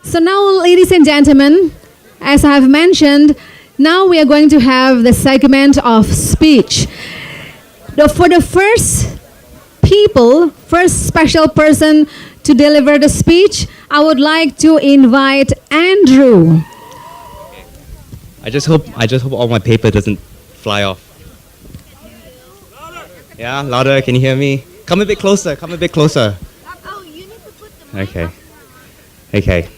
So now, ladies and gentlemen, as I have mentioned, now we are going to have the segment of speech. For the first special person to deliver the speech, I would like to invite Andrew. I just hope all my paper doesn't fly off. Yeah, louder. Can you hear me? Come a bit closer. Come a bit closer. Oh, you need to put the mic Okay. Okay.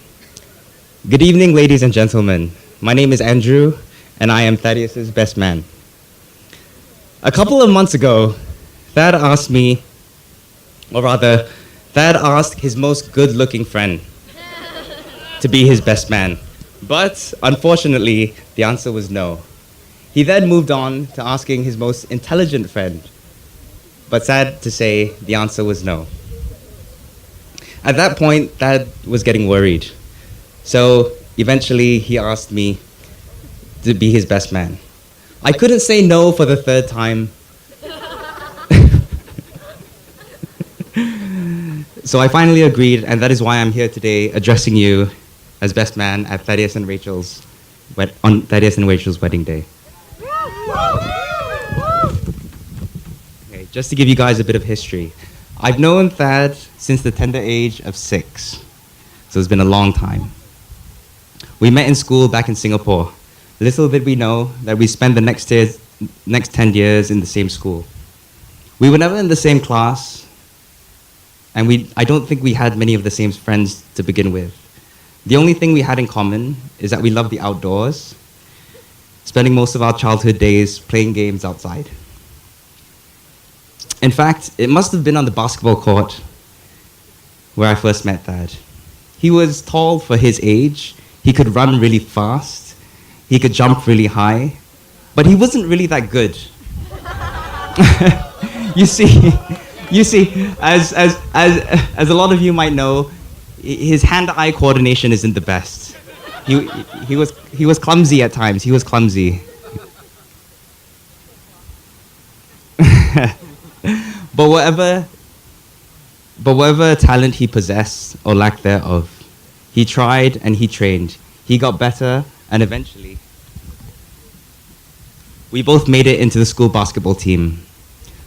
Good evening, ladies and gentlemen. My name is Andrew, and I am Thaddeus's best man. A couple of months ago, Thad asked me, or rather, Thad asked his most good-looking friend to be his best man. But, unfortunately, the answer was no. He then moved on to asking his most intelligent friend. But sad to say, the answer was no. At that point, Thad was getting worried. So, eventually, he asked me to be his best man. I couldn't say no for the third time. So I finally agreed, and that is why I'm here today addressing you as best man at Thaddeus and Rachel's wedding day. Okay, just to give you guys a bit of history. I've known Thad since the tender age of 6. So it's been a long time. We met in school back in Singapore. Little did we know that we spent the next 10 years in the same school. We were never in the same class, and I don't think we had many of the same friends to begin with. The only thing we had in common is that we loved the outdoors, spending most of our childhood days playing games outside. In fact, it must have been on the basketball court where I first met Thad. He was tall for his age, he could run really fast, he could jump really high, but he wasn't really that good. You see, as a lot of you might know, his hand-eye coordination isn't the best. He was clumsy at times. He was clumsy. But whatever talent he possessed or lack thereof, he tried and he trained. He got better, and eventually, we both made it into the school basketball team.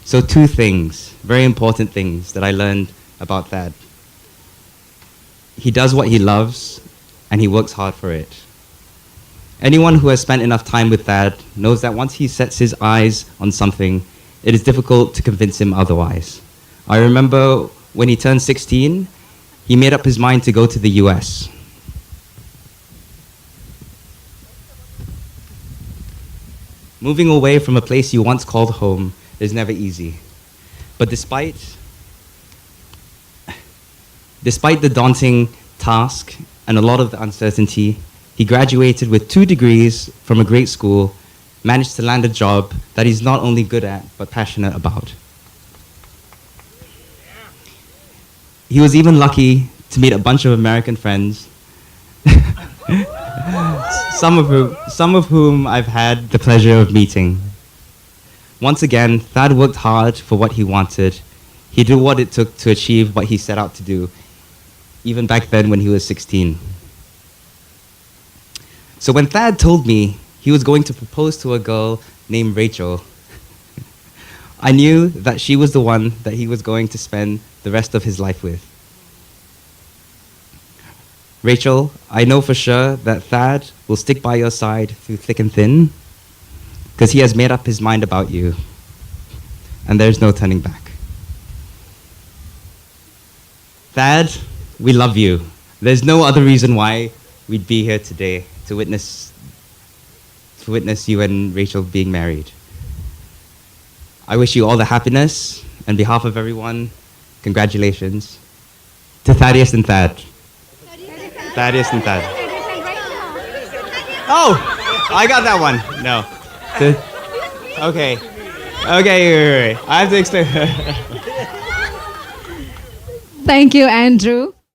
So 2 things, very important things that I learned about Thad. He does what he loves, and he works hard for it. Anyone who has spent enough time with Thad knows that once he sets his eyes on something, it is difficult to convince him otherwise. I remember when he turned 16, he made up his mind to go to the US. Moving away from a place you once called home is never easy. But despite the daunting task and a lot of the uncertainty, he graduated with 2 degrees from a great school, managed to land a job that he's not only good at, but passionate about. He was even lucky to meet a bunch of American friends, some of whom I've had the pleasure of meeting. Once again, Thad worked hard for what he wanted. He did what it took to achieve what he set out to do, even back then when he was 16. So when Thad told me he was going to propose to a girl named Rachel, I knew that she was the one that he was going to spend the rest of his life with. Rachel, I know for sure that Thad will stick by your side through thick and thin, because he has made up his mind about you, and there's no turning back. Thad, we love you. There's no other reason why we'd be here today to witness you and Rachel being married. I wish you all the happiness. On behalf of everyone, congratulations to Thaddeus and Thad. Thaddeus and Thad. Oh, I got that one. No. Okay. Wait. I have to explain. Thank you, Andrew.